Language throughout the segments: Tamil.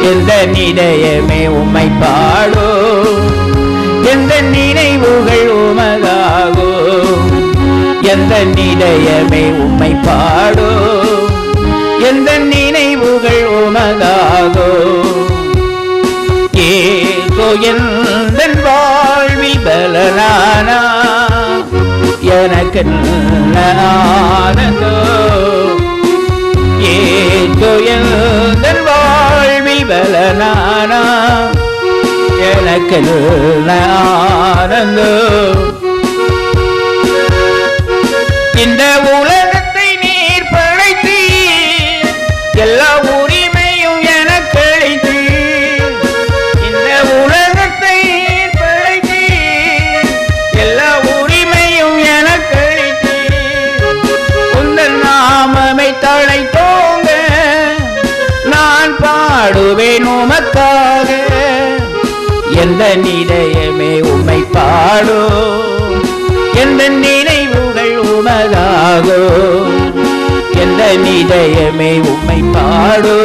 எந்த நிலையமே உம்மை பாடோ, எந்த நினைவுகள் உமதாகோ, எந்த நிலையமே உம்மை பாடோ, எந்த நினைவுகள் உமதாகோ. ஏதோ எந்த வாழ்வில் பலனானா எனக்கு ஆனந்தோ, ஏதோ எந்த வாழ்வில் பலனானா எனக்கு ஆனந்தோ. இந்த உலகத்தை நீர் படைத்து எல்லா உரிமையும் எனக்கு அளித்து, இந்த உலகத்தை நீர் படைத்து எல்லா உரிமையும் எனக்கு அளித்து, உந்தன் நாமமை தழைத்தோங்க நான் பாடுவேன் உமக்காக. எந்த நிலையமே உம்மை பாடோ, எந்த நினைவுகள் உமதாகோ, எந்த நிலையமே உம்மை பாடோ,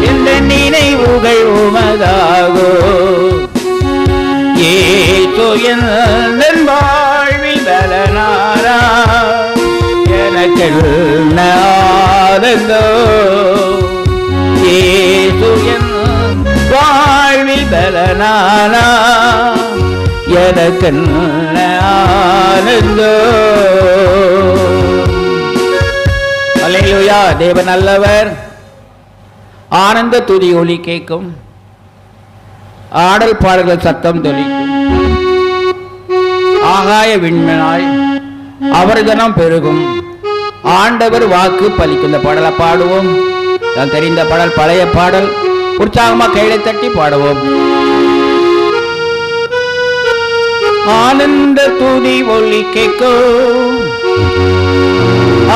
எந்த நினைவுகள் உமதாகோ. ஏதோ எந்த வாழ்வில் பலனாரா எனக்கு ஆனந்தோ, ஏதோ வாழ்வில் பலனானா எனக்கு ஆனந்தோ. அல்லேலூயா. தேவன் நல்லவர். ஆனந்த துதி ஒலி கேட்கும், ஆடல் பாடல்கள் சத்தம் தொலிக்கும், ஆகாய விண்மனாய் அவர் ஜனம் பெருகும், ஆண்டவர் வாக்கு பலிக்கும். இந்த பாடலை பாடுவோம். நான் தெரிந்த பாடல், பழைய பாடல். உற்சாகமா கையை தட்டி பாடுவோம். ஆனந்த துதி ஒலி கேட்கும்,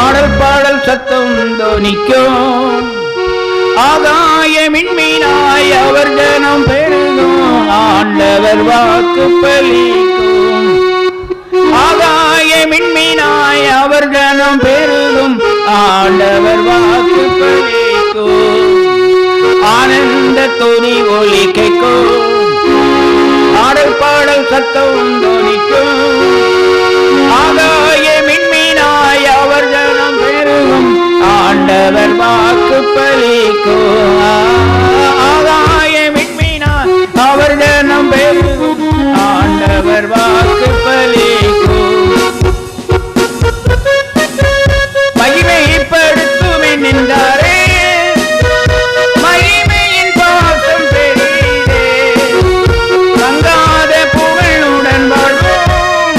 ஆடல் பாடல் சத்தம் தோனிக்கும், ஆகாய மின்மீனாய் அவர் ஜனம் பெருகும், ஆண்டவர் வாக்கு பலிக்கும். ஆகாய மின்மீனாய் அவர் ஜனம் பெருகும், ஆண்டவர் வாக்கு பலிக்கும். ஆனந்த துதி ஒலி கேட்கும், ஆடல் பாடல் சத்தம் தோனிக்கும், ஆகாய மின்மீனாய் அவர் ஜனம் பெருகும், ஆண்டவர் வாக்கு பலிக்கும். ஆகாய மின்மீனாய் அவர் ஜனம் பெருகும், ஆண்டவர் வாக்கு பலிக்கும். மகிமைப்படுத்தும் நின்றாரே, மகிமையின் பாசம் பெரிதே, தங்காத புகழுடன் வாழ்வோம்,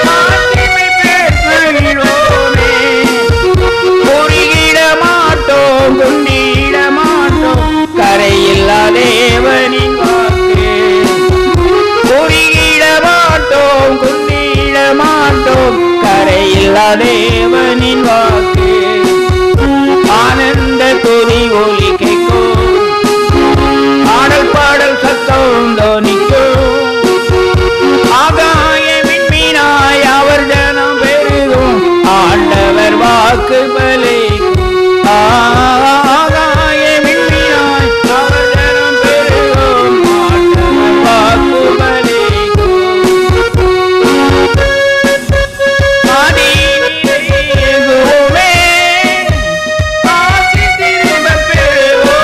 மாட்சிமை பெற்றுள்ளோமே. பொறியிட மாட்டோம், குண்டிட மாட்டோம், கரையில்லா தேவனின் வாக்கு. பொறியிட மாட்டோம், குண்டிட மாட்டோம், கரையில்லா தேவனின் வாக்கு. ஆனந்த துதி ஒலி கேட்கும், ஆடல் பாடல் சத்தம் தோனிக்கும், ஆகாய விண்மீனாய் அவர் ஜனம் பெருகும், ஆண்டவர் வாக்கு பலிக்கும். ஆகாய விண்மீனாய் அவர் ஜனம் பெருகும், ஆண்டவர் வாக்கு பலிக்கும். ஆதியிலே ஆசி திரும்ப பெறுவோம்,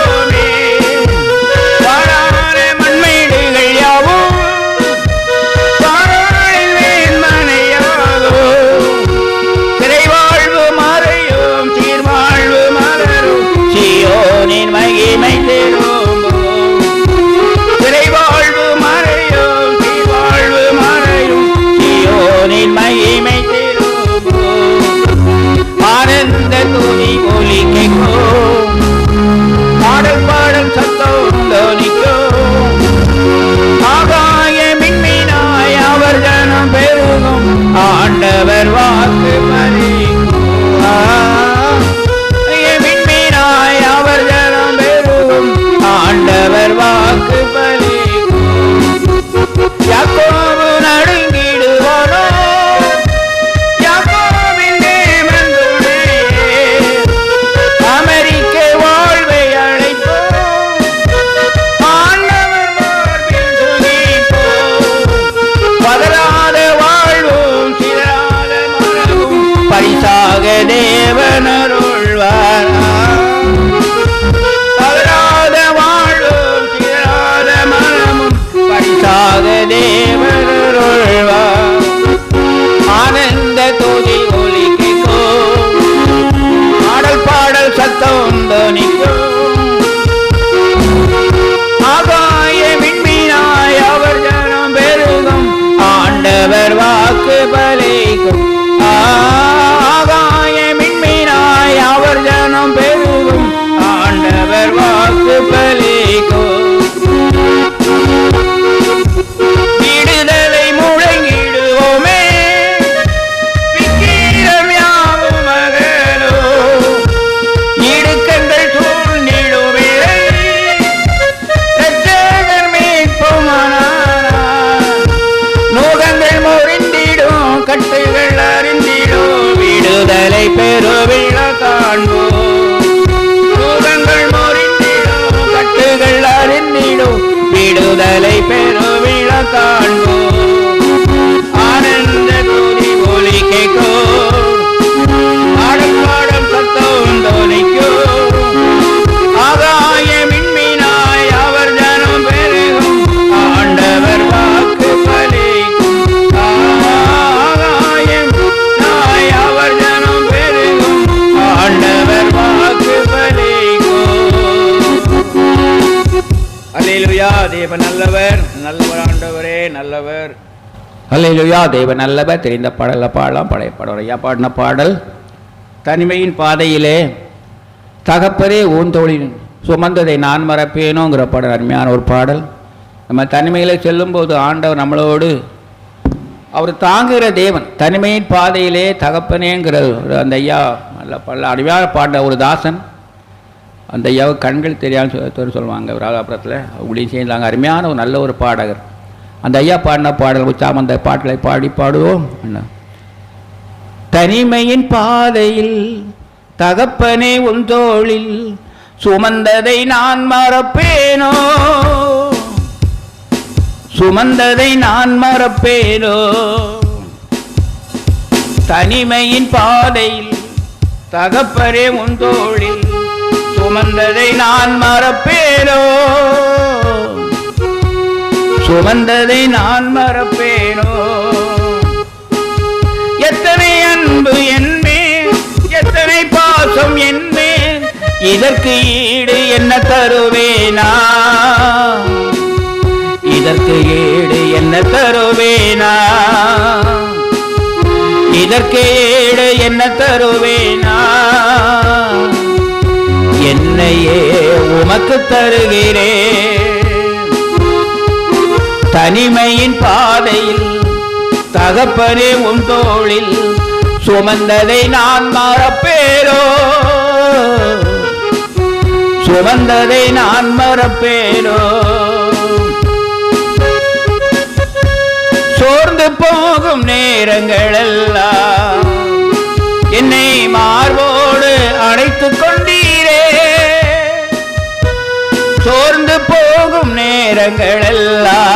தேவனருள்வார். தவறாத வாழும் தீராத மனமும் பரிசாக தேவனருள்வார். ஆனந்த துதி ஒலி கேட்கும், ஆடல் பாடல் சத்தம் தோனிக்கும். ஆகாய விண்மீனாய் அவர் ஜனம் பெருகும், ஆண்டவர் வாக்கு பலிக்கும். ஆகாய விண்மீனாய் அவர் ஜனம் பெருகும், ஆண்டவர் வாக்கு பலிக்கும். விடுதலை முழங்கிடுவோமே, விக்கிரம் யாவும் அகலோ. இடுக்கங்கள் சூழ்ந்திடுவே, இரட்சகர் மீட்புமானார். நோகங்கள் முறிந்திடும், கட்டுகள் அறிந்திடும், விடுதலை பெருவிழா காண்போம். நோகங்கள் முறிந்திடும், கட்டுகள் அறிந்திடும், விடுதலை பெருவிழா காண்போம். ஆனந்த துதி ஒலி கேட்கும், ஆடல் பாடல் சத்தம் தோனிக்கும். ஆகாய விண்மீனாய் அவர் ஜனம் பெருகும், ஆண்டவர் வாக்கு பலிக்கும். ஆகாயம் நாய் அவர் ஜனம் பெருகும், ஆண்டவர் வாக்கு பலிக்கும். அல்லேலூயா. தேவன் நல்லவர், நல்லவர். ஆண்டவரே நல்லவர். அல்லேலூயா. தேவன் நல்லவர். தெரிந்த பாடல பாடலாம். பழைய பாடல் ஐயா பாடின பாடல். தனிமையின் பாதையிலே தகப்பரே ஊந்தோளின் சுமந்ததை நான் மறப்பேனோங்கிற பாடல். அருமையான ஒரு பாடல். நம்ம தனிமையில் செல்லும்போது ஆண்டவர் நம்மளோடு அவர் தாங்குகிற தேவன். தனிமையின் பாதையிலே தகப்பனேங்கிற அந்த ஐயா நல்ல பாடல். அருமையான பாடின ஒரு தாசன். அந்த ஐயாவுக்கு கண்கள் தெரியாமல் சொல்லுவாங்க ராதாபுரத்தில். அவங்களையும் சேர்ந்தாங்க. அருமையான ஒரு நல்ல ஒரு பாடகர். அந்த ஐயா பாடின பாடல் உச்சாம அந்த பாட்டலை பாடுவோம். தனிமையின் பாதையில் தகப்பனே உந்தோளில் சுமந்ததை நான் மறப்பேனோ, சுமந்ததை நான் மறப்பேனோ. தனிமையின் பாதையில் தகப்பனே உந்தோளில் சுமந்ததை நான் மறப்பேனோ, சுமந்ததை நான் மறப்பேனோ. எத்தனை அன்பு என்மேல், எத்தனை பாசம் என்மேல், இதற்கு ஈடு என்ன தருவேனா, இதற்கு ஈடு என்ன தருவேனா, இதற்கு ஈடு என்ன தருவேனா. என்னையே உமக்கு தருகிறேன். தனிமையின் பாதையில் தகப்பனே உன் தோளில் சுமந்ததை நான் மறப்பேனோ, சுமந்ததை நான் மறப்பேனோ. சோர்ந்து போகும் நேரங்களெல்லாம் என்னை மார்போடு அணைத்துக் கொண்டீரே. சோர்ந்து போகும் நேரங்களெல்லாம்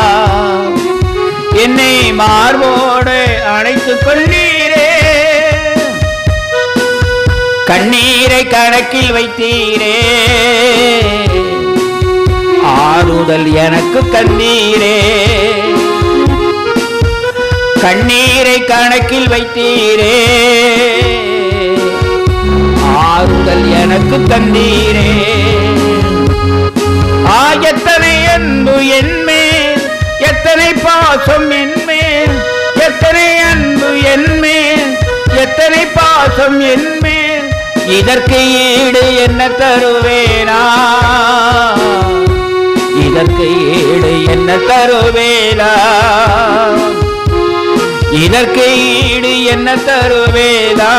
என்னை மார்போடு அணைத்துக் கொண்டீரே. கண்ணீரை கணக்கில் வைத்தீரே, ஆறுதல் எனக்கு தந்தீரே. கண்ணீரை கணக்கில் வைத்தீரே, ஆறுதல் எனக்கு தந்தீரே. எத்தனை அன்பு என்மேல், எத்தனை பாசம் என்மேல், எத்தனை அன்பு என்மேல், எத்தனை பாசம் என்மேல், இதற்கு ஈடு என்ன தருவேனா, இதற்கு ஈடு என்ன தருவேனா, இதற்கு ஈடு என்ன தருவேனா.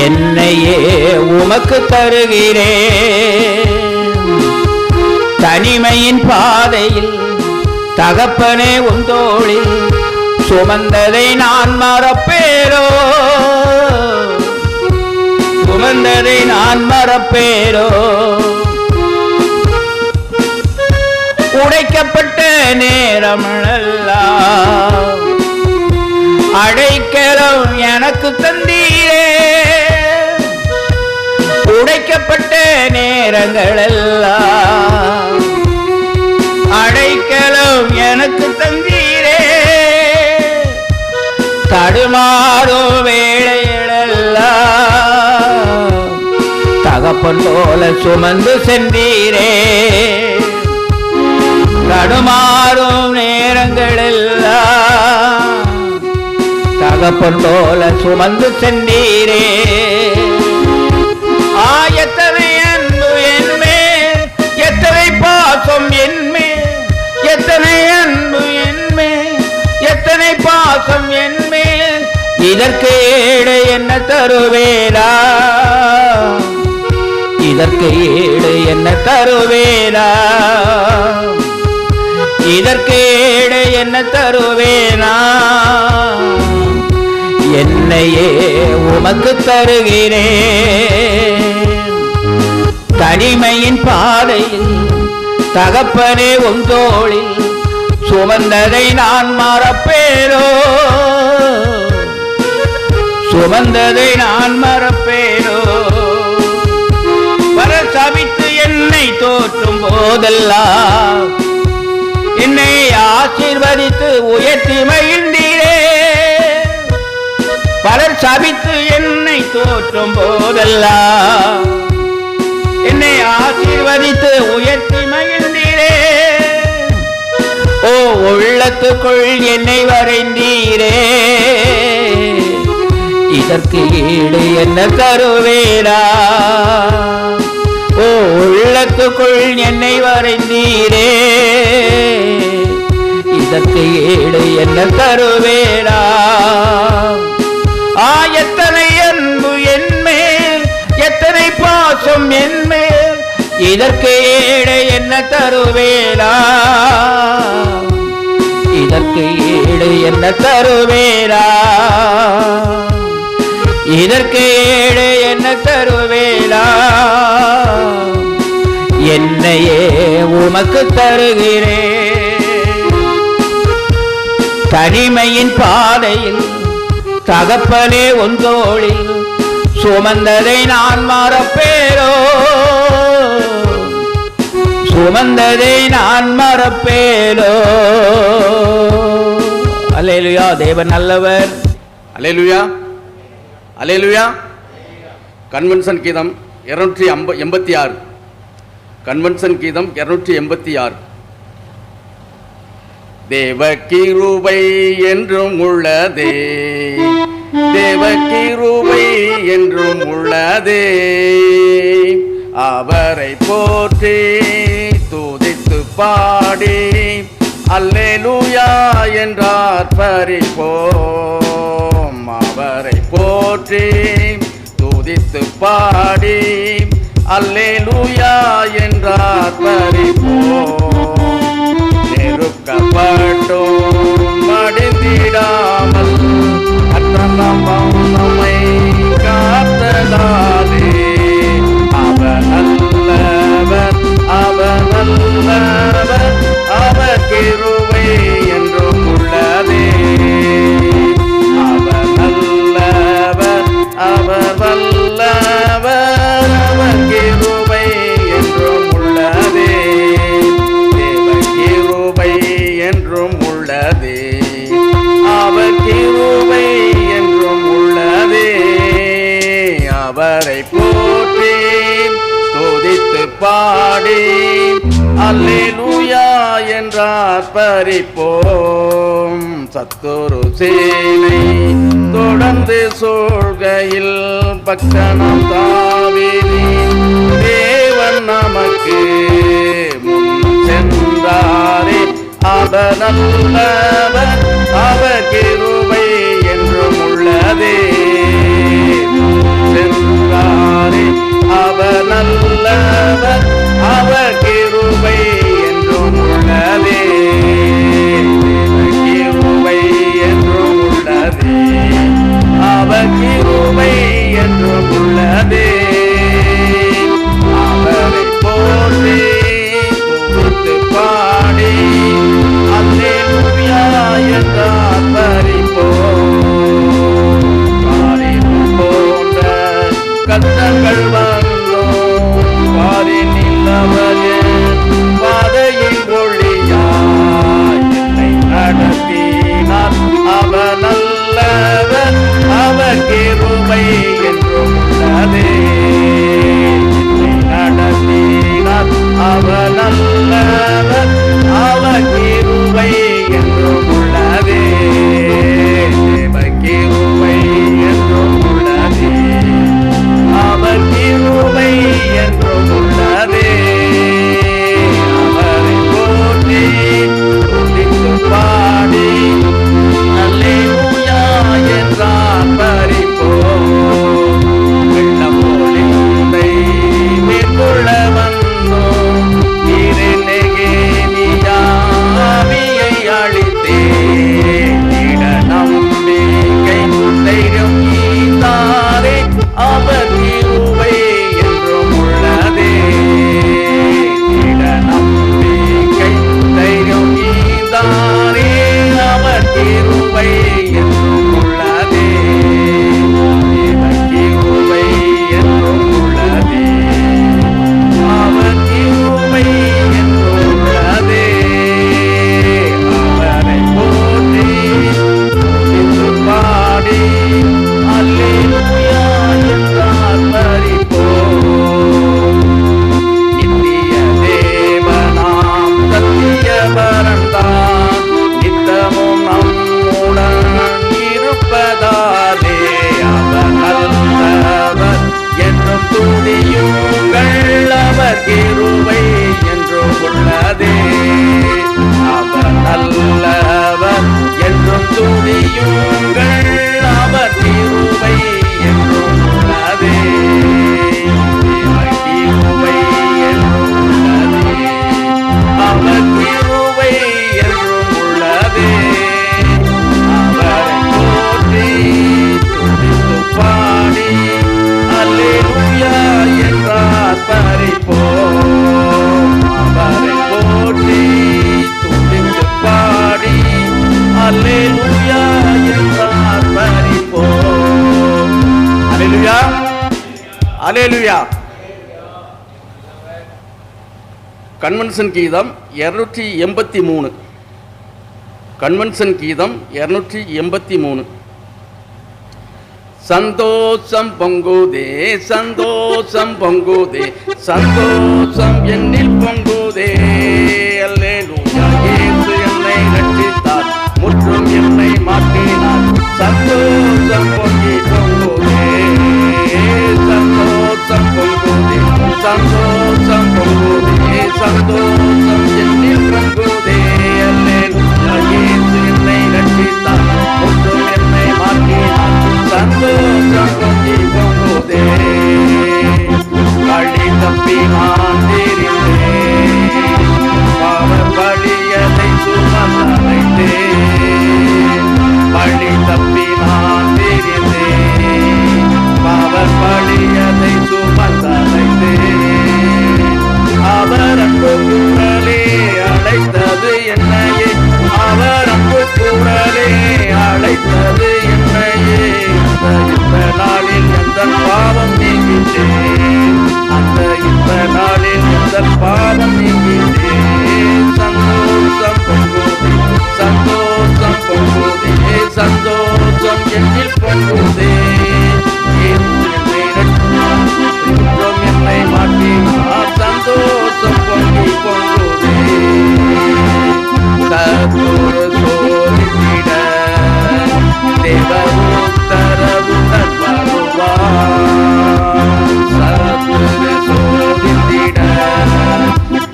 என்னையே உமக்கு தருகிறேன். தனிமையின் பாதையில் தகப்பனே உன் தோளில் சுமந்ததை நான் மறப்பேனோ, சுமந்ததை நான் மறப்பேனோ. உடைக்கப்பட்ட நேரமெல்லாம் அடைக்கலம் எனக்கு தந்தீரே. உடைக்கப்பட்ட நேரங்கள் எல்லாம் அடைக்கலம் எனக்கு தந்தீரே. தடுமாறும் வேளைகளெல்லாம் தகப்பன் போல சுமந்து சென்றீரே. தடுமாறும் நேரங்களெல்லாம் தகப்பன் போல சுமந்து சென்றீரே. எத்தனை அன்பு என்மேல், எத்தனை பாசம் என்மேல், எத்தனை அன்பு என்மேல், எத்தனை பாசம் என்மேல். இதற்கு ஈடு என்ன தருவேரா, இதற்கு ஈடு என்ன தருவேரா, இதற்கு ஈடு என்ன தருவேனா. என்னையே உமக்கு தருகிறேன். தனிமையின் பாதையில் தகப்பனே உன் தோளில் சுமந்ததை நான் மறப்பேனோ, சுமந்ததை நான் மறப்பேனோ. வர சபித்து என்னை தோற்றும் போதெல்லாம் என்னை ஆசீர்வதித்து உயர்த்தி மகிழ்ந்தீரே. பலர் சபித்து என்னை தோற்றும் போதெல்லாம் என்னை ஆசீர்வதித்து உயர்த்தி மகிழ்ந்தீரே. ஓ உள்ளத்துக்குள் என்னை வரைந்தீரே. இதற்கு ஈடு என்ன தருவேரா. ஓ உள்ளத்துக்குள் என்னை வரைந்தீரே. இதற்கு ஈடு என்ன தருவேரா. எத்தனை அன்பு என்மேல், எத்தனை பாசம் என்மேல். இதற்கு ஈடு என்ன தருவேரா, இதற்கு ஈடு என்ன தருவேரா, இதற்கு ஈடு என்ன தருவேரா. என்னையே உமக்கு தருகிறேன். தனிமையின் பாதையில் தகப்பனே உன் தோளில் சுமந்ததை நான் மறப்பேனோ, சுமந்ததை நான் மறப்பேனோ. அல்லேலூயா. தேவன் நல்லவர். அல்லேலூயா, அல்லேலூயா. கன்வென்ஷன் கீதம் 286. கன்வென்ஷன் கீதம் 286. தேவ கிருபை என்றும் உள்ளதே, தேவ கிருபை என்றும் உள்ளதே. அவரை போற்றி துதித்து பாடி அல்லேலூயா என்றார் பரிப்போம். அவரை போற்றி துதித்து பாடி அல்லேலூயா என்றார் பரிப்போம். நெருக்கப்பட்டோம் மடிந்திடாமல் நம்மை காத்ததாலே அவர் நல்லவர், அவர் நல்லவர், அவர் கிருபை என்றும் உள்ளதே. அவர் நல்லவர், அவர் வல்லவர், அவர் கிருபை என்றும் உள்ளதே. தேவ கிருபை என்றும் உள்ளதே, அவர் கிருபை என்றும் உள்ளதே. அவரை போற்றி துதித்து பாடி அல்லேலூயா என்றார் பரிப்போம். சத்துரு சேனை தொடர்ந்து சூழ்கையில் பக்கணம் தாவீது தேவன் நமக்கு முன் சென்றாரே. அவர் நல்லவர், அவர் கிருபை என்றும் உள்ளதே. சென்றாரே அவர் நல்லவர், அவர் கிருபை என்றும் உள்ளதே. கிருபை என்றும் உள்ளதே, அவர் கிருபை என்றும் உள்ளதே. அவரை போற்றி துதித்து பாடி அல்லேலூயா என்றார் அல்லேலூயா. கன்வென்ஷன் கீதம் 283. கன்வென்ஷன் கீதம் 283. சந்தோஷம் பொங்குதே சந்தோஷம் பொங்குதே சந்தோஷம் என்னில் பொங்குதே. அல்லேலூயா. இயேசு என்னை ரட்சித்தார், முற்றும் என்னை மாற்றினார். சந்தோஷம் பொங்கி பொங்குதே சந்தோஷம் பொங்குதே சந்தோஷம் பொங்குதே சந்தோஷம் என்னில் பொங்குதே. அல்லேலூயா. இயேசு என்னை ரட்சித்தார், முற்றும் என்னை மாற்றினார். சந்தோஷம் பொங்கி பொங்குதே. பழி தப்பி நான் தெரிந்தேன், பாவ பழியதை சுமந்தடைந்தேன். பழி தப்பி நான் தெரிந்தேன், பாவ பழியதை சுமந்தடைந்தேன். அவர் அன்பு குரலே அழைத்தது என்னையே, அவர் அன்பு குரலே அழைத்தது என்னையே. இந்த நாளில் எந்த பாவம் நீங்கிட்டேன், அந்த இந்த நாளில் எந்த பாவம் நீங்கிட்டேன். சந்தோஷம் பொங்குதே சந்தோஷம் பொங்குதே சந்தோஷம் என்னில் பொங்குதே. என்னை மாற்றினார், சந்தோஷம் பொங்கி பொங்குதே. சத்துரு சோதித்திட தேவ உத்தரவுடன் வருவார். சத்துரு சோதித்திட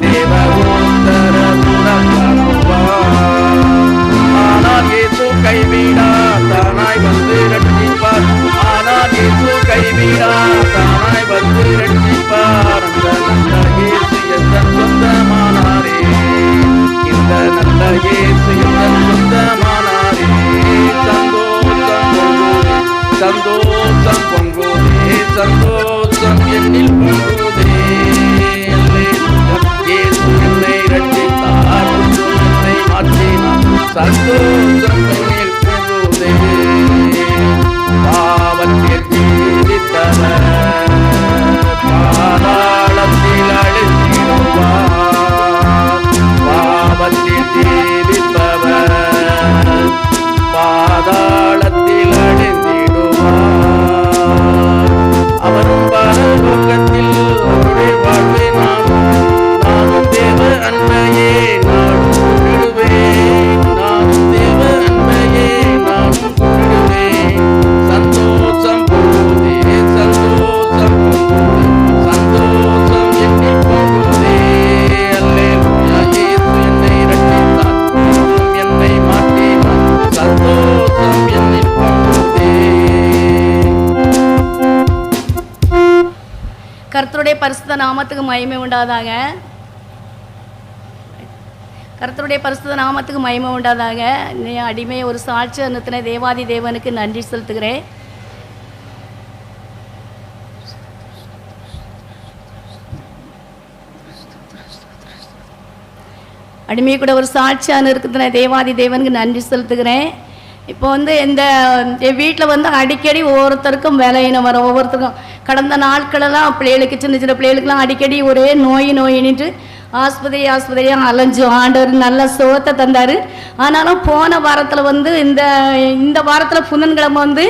தேவ உத்தரவுடன் வருவார். ஆனால் இயேசு கைவிடா, தானாய் வந்து ரட்சிப்பார். ஆனால் இயேசு கைவிடா, தானாய் வந்து ரட்சிப்பார். அந்த நல்ல இயேசு எந்தன் சொந்தமானாரே, இந்த நல்ல இயேசு எந்தன் சொந்தமானாரே. சந்தோஷம் பொங்குதே சந்தோஷம் என்னில் பொங்குதே. இயேசு என்னை ரட்சித்தார், என்னை மாற்றினார். சந்தோஷம் என்னில் பொங்குதே. பாவத்தில் ஜீவித்தவர் பாதாளத்தில் அழித்திடுவார். பாவத்தில் ஜீவித்தவர் பாதாளத்தில் அழிந்திடுவார். அவரும் பரலோகத்தில் அவருடைய வாழ்வை நானும் தேவ அன்பையே நானும் விடுவேன். நானும் தேவ அன்பையே நானும் விடுவேன். சந்தோஷம் பொங்குதே சந்தோஷம் பொங்குதே சந்தோஷம் என்னில் பொங்குதே. அல்லேலூயா. இயேசு என்னை ரட்சித்தார், என்னை மாற்றினார். சந்தோஷம் என்னில் பொங்குதே. கர்த்தருடைய பரிசுத்த நாமத்துக்கு மகிமை உண்டாதாக. கர்த்தருடைய பரிசுத்த நாமத்துக்கு மகிமை உண்டாதாக. நீ அடிமை ஒரு சாட்சி நிறுத்தின தேவாதி தேவனுக்கு நன்றி செலுத்துகிறேன். அடிமை கூட ஒரு சாட்சியாக இருக்கிற தேவாதி தேவனுக்கு நன்றி செலுத்துகிறேன். இப்போ இந்த வீட்டில் அடிக்கடி ஒவ்வொருத்தருக்கும் வேலையின வரும். ஒவ்வொருத்தருக்கும் கடந்த நாட்களெல்லாம் பிள்ளைகளுக்கு சின்ன சின்ன பிள்ளைகளுக்கெல்லாம் அடிக்கடி ஒரே நோயின்ட்டு ஆஸ்பத்திரியாக அலைஞ்சோம். ஆண்டவர் நல்ல சுகத்தை தந்தார். ஆனாலும் போன வாரத்தில் இந்த வாரத்தில் புதன்கிழமை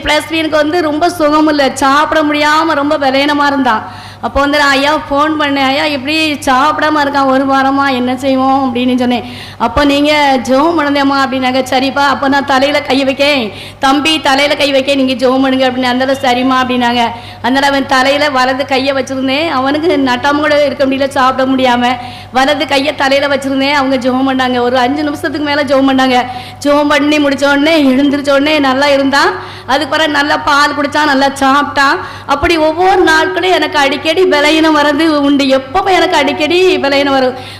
பிளஸ்வீனுக்கு ரொம்ப சுகம் இல்லை, சாப்பிட முடியாமல் ரொம்ப விலையினமாக இருந்தான். அப்போ நான் ஐயா ஃபோன் பண்ணேன், ஐயா இப்படி சாப்பிடாம இருக்கான் ஒரு வாரமாக என்ன செய்வோம் அப்படின்னு சொன்னேன். அப்போ நீங்கள் ஜெபம் பண்ணுதேம்மா அப்படின்னாங்க. சரிப்பா, அப்போ நான் தலையில் கை வைக்கேன், தம்பி தலையில் கை வைக்க, நீங்கள் ஜெபம் பண்ணுங்க அப்படின்னு. அந்த சரிம்மா அப்படின்னாங்க. அதனால் அவன் தலையில் வலது கையை வச்சுருந்தேன். அவனுக்கு நட்டாமல் கூட இருக்க முடியல, சாப்பிட முடியாமல் வலது கையை தலையில் வச்சுருந்தேன். அவங்க ஜெபம் பண்ணாங்க. ஒரு 5 நிமிஷத்துக்கு மேலே ஜெபம் பண்ணாங்க. ஜெபம் பண்ணி முடித்தோடனே எழுந்திரிச்சோடனே நல்லா இருந்தான். அதுக்கு பிறகு நல்லா பால் குடித்தான், நல்லா சாப்பிட்டான். அப்படி ஒவ்வொரு நாட்களும் எனக்கு அடிக்கடி பலகீனம் வரது உண்டு. எப்போ எனக்கு அடிக்கடி பலகீனம்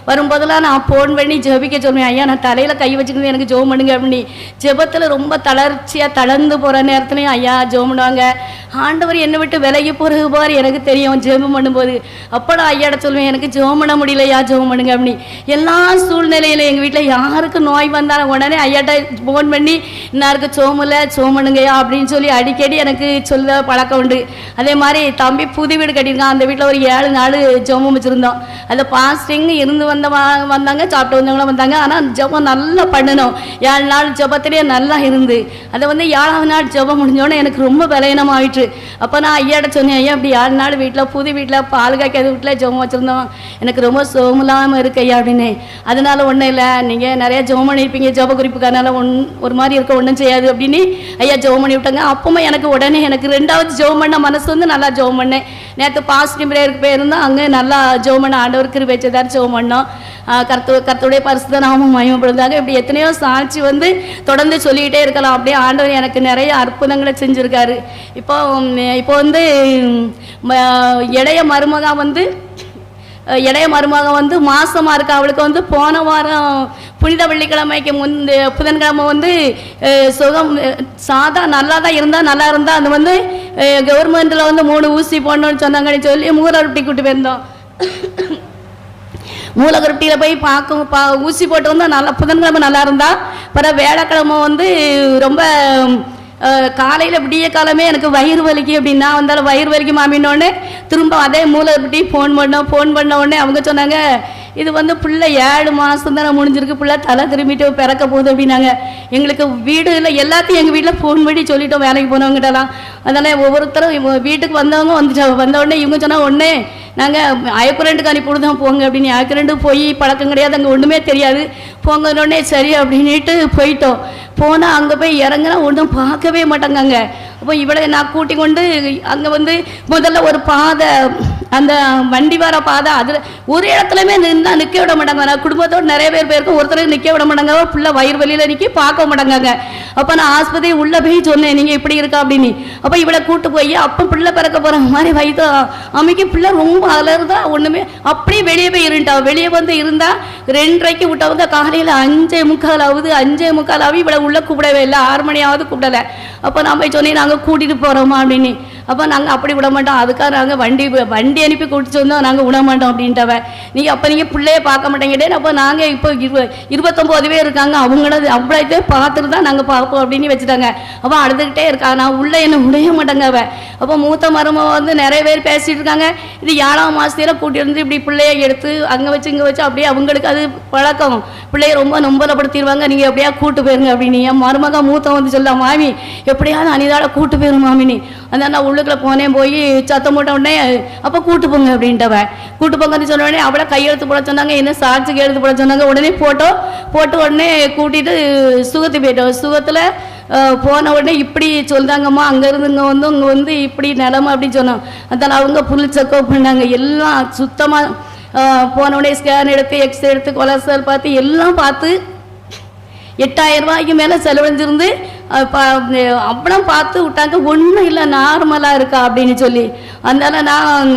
வரும்போதெல்லாம் நான் ஃபோன் பண்ணி ஜெபிக்க சொல்லுவேன். ஐயா நான் தலையில் கை வச்சுக்கிறது, எனக்கு ஜெபம் பண்ணுங்க அப்படின்னு. ஜெபத்தில் ரொம்ப தளர்ச்சியாக தளர்ந்து போகிற நேரத்துலையும் ஐயா ஜெபம் பண்ணுவாங்க. ஆண்டவர் என்னை விட்டு விலகி போகிறது பாரு எனக்கு தெரியும் ஜெபம் பண்ணும்போது. அப்போதான் ஐயாட சொல்லுவேன், எனக்கு ஜெபம் பண்ண முடியலையா, ஜெபம் பண்ணுங்க அப்படி. எல்லா சூழ்நிலையில எங்கள் வீட்டில் யாருக்கு நோய் வந்தாலும் உடனே ஐயாட்ட ஃபோன் பண்ணி இன்னாருக்கு சோமில்லை சோம் பண்ணுங்கய்யா அப்படின்னு சொல்லி அடிக்கடி எனக்கு சொல்ல பழக்கம் உண்டு. அதே மாதிரி தம்பி புது வீடு கட்டியிருக்கான், அந்த வீட்டில் ஒரு 7 நாள் ஜெபம் வச்சுருந்தோம். அந்த பாஸ்டிங் இருந்து வந்தாங்க, சாப்பிட்டு வந்தவங்களும் வந்தாங்க. ஆனால் ஜெபம் நல்லா பண்ணணும், 7 நாள் ஜெபத்திலேயே நல்லா இருந்து அதை 7ஆவது நாள் ஜெபம் முடிஞ்சோடனே எனக்கு ரொம்ப பலவீனம் ஆயிட்டு. அப்போ நான் ஐயாட்ட சொன்னேன், ஐயா இப்படி 7 நாள் வீட்டில் புது வீட்டில் பால் காய்க்காத வீட்டில் ஜெபம் வச்சுருந்தோம், எனக்கு ரொம்ப சோமில்லாமல் இருக்கு ஐயா அப்படின்னு. அதனால ஒன்றும் இல்லை, நீங்கள் நிறையா ஜெபம் பண்ணியிருப்பீங்க ஜெப குறிப்புக்காரனால ஒரு மாதிரி இருக்க ஒன்றும் செய்யாது அப்படின்னு ஐயா ஜெபம் பண்ணி விட்டாங்க. அப்போமா எனக்கு உடனே எனக்கு 2வது ஜெபம் பண்ண மனசு நல்லா ஜெபம் பண்ணேன். நேற்று பாசிட்டிவ் பிரேயருக்கு போயிருந்தோம், அங்கே நல்லா ஜெபம் பண்ண ஆண்டவர் கிருபை செய்தார், ஜெபம் பண்ணோம். கர்த்தருடைய பரிசுத்த நாமம் மகிமைப்படுதாக. இப்படி எத்தனையோ சாட்சி தொடர்ந்து சொல்லிக்கிட்டே இருக்கலாம். அப்படியே ஆண்டவர் எனக்கு நிறைய அற்புதங்களை செஞ்சுருக்காரு. இப்போ இளைய மருமக மாசமாக இருக்கா. அவளுக்கு போன வாரம் புனித வெள்ளிக்கிழமைக்கு புதன்கிழமை சுகம் சாதா நல்லா தான் நல்லா இருந்தால் அது கவர்மெண்ட்டில் 3 ஊசி போடணும்னு சொன்னாங்கன்னு சொல்லி மூலருட்டி கூட்டு போயிருந்தோம். மூலகருட்டியில் போய் ஊசி போட்டு நல்லா புதன்கிழமை நல்லா இருந்தா. பிறகு வேலைக்கிழமை ரொம்ப காலையில் விடிய காலமே எனக்கு வயிறு வலிக்கு அப்படின்னா வந்தாலும் வயிறு வலிக்கு மாமின்னோடனே திரும்ப அதே மூலகருட்டி ஃபோன் பண்ண உடனே அவங்க சொன்னாங்க, இது பிள்ளை 7 மாதம் தானே முடிஞ்சிருக்கு, பிள்ளை தலை திரும்பிட்டு பிறக்க போகுது அப்படின்னாங்க. எங்களுக்கு வீடு இல்லை, எல்லாத்தையும் எங்கள் வீட்டில் ஃபோன் பண்ணி சொல்லிட்டோம் வேலைக்கு போனவங்ககிட்டலாம். அதனால் ஒவ்வொருத்தரும் வீட்டுக்கு வந்தவங்க வந்த உடனே இவங்க சொன்னால் உடனே நாங்கள் அயக்குரண்டுக்கு அனுப்பிவிடுதோம் போங்க அப்படின்னு. அயக்குரண்டு போய் பழக்கம் கிடையாது, அங்கே ஒன்றுமே தெரியாது. போங்கன்னொடனே சரி அப்படின்ட்டு போயிட்டோம். போனால் அங்கே போய் இறங்கினா ஒன்றும் பார்க்கவே மாட்டாங்க. அப்போ இவளை நான் கூட்டி கொண்டு அங்கே முதல்ல ஒரு பாதை, அந்த வண்டி வர பாதை, அதில் ஒரு இடத்துலையுமே நிற்க விட மாட்டாங்க. நான் குடும்பத்தோடு நிறைய பேர் போயிருக்கோம், ஒருத்தர் நிற்க விட மாட்டாங்க, பிள்ளை வயிறு வலியில் நிற்க பார்க்க மாட்டாங்க. அப்போ நான் ஆஸ்பத்திரி உள்ளே போய் சொன்னேன், நீங்கள் இப்படி இருக்கா அப்படின்னு. அப்போ இவளை கூட்டு போய் அப்போ பிள்ளை பிறக்க போகிற மாதிரி வயிற்று அமைக்க பிள்ளை ரொம்ப அலறுதா, ஒன்றுமே அப்படியே வெளியே போய் இருந்துட்டா. வெளியே இருந்தால் 2:30 விட்டவங்க காலையில் 5:45 ஆகுது. 5:45 ஆகி இவளை உள்ளே கூப்பிடவே இல்லை, 6 மணியாவது கூப்பிடலை. அப்போ நான் போய் சொன்னேன், நாங்கள் கூட்டிகிட்டு போகிறோமா அப்படின்னு. அப்போ நாங்கள் அப்படி விட மாட்டோம், அதுக்காக நாங்கள் வண்டி அனுப்பி கூட்டிட்டு வந்தோம், நாங்கள் விட மாட்டோம் அப்படின்ட்டவ. நீங்கள் பிள்ளையே பார்க்க மாட்டேங்கிட்டே. அப்போ நாங்கள் இப்போ 29 பேர் இருக்காங்க, அவங்களது அவ்வளோத்தே பார்த்துட்டு தான் நாங்கள் பார்ப்போம் அப்படின்னு வச்சுட்டாங்க. அப்போ அழுதுகிட்டே இருக்கா, நான் உள்ளே என்ன விடைய மாட்டேங்க அவ. அப்போ மூத்த மருமக நிறைய பேர் பேசிகிட்டு இருக்காங்க. இது 7ஆம் மாதத்தில் கூட்டியிருந்து இப்படி பிள்ளையை எடுத்து அங்கே வச்சு இங்கே வச்சு அப்படியே அவங்களுக்கு அது பழக்கம். பிள்ளையை ரொம்ப நொம்பலப்படுத்திடுவாங்க, நீங்கள் எப்படியா கூட்டு போயிருங்க அப்படின்னு. என் மருமக மூத்த சொல்ல, மாமி எப்படியாவது அனிதால கூட்டு போயிரும் மாமினி. அந்த நான் உள்ளுக்குள்ள போனேன், போய் சத்தம் போட்ட உடனே அப்போ கூட்டு போங்க அப்படின்ட்டவ. கூட்டு போங்கன்னு சொன்ன உடனே அவளை கையெழுத்து போட சொன்னாங்க, என்ன சாட்சிக்கு எழுத்து போட சொன்னாங்க. உடனே போட்டு உடனே கூட்டிட்டு சுகத்துக்கு போயிட்டோம். சுகத்தில் போன உடனே இப்படி சொல்கிறாங்கம்மா, அங்கேருந்து இங்கே இப்படி நிலமை அப்படின்னு சொன்னோம். அதனால் அவங்க புல் செக்கப் பண்ணாங்க, எல்லாம் சுத்தமாக போன உடனே ஸ்கேன் எடுத்து எக்ஸ்ரே எடுத்து கொலஸ்ட்ரால் பார்த்து எல்லாம் பார்த்து 8000 ரூபாய்க்கு மேலே செலவழிஞ்சிருந்து அப்புறம் பார்த்து விட்டாங்க, ஒன்றும் இல்லை நார்மலாக இருக்கா அப்படின்னு சொல்லி. அதனால நான்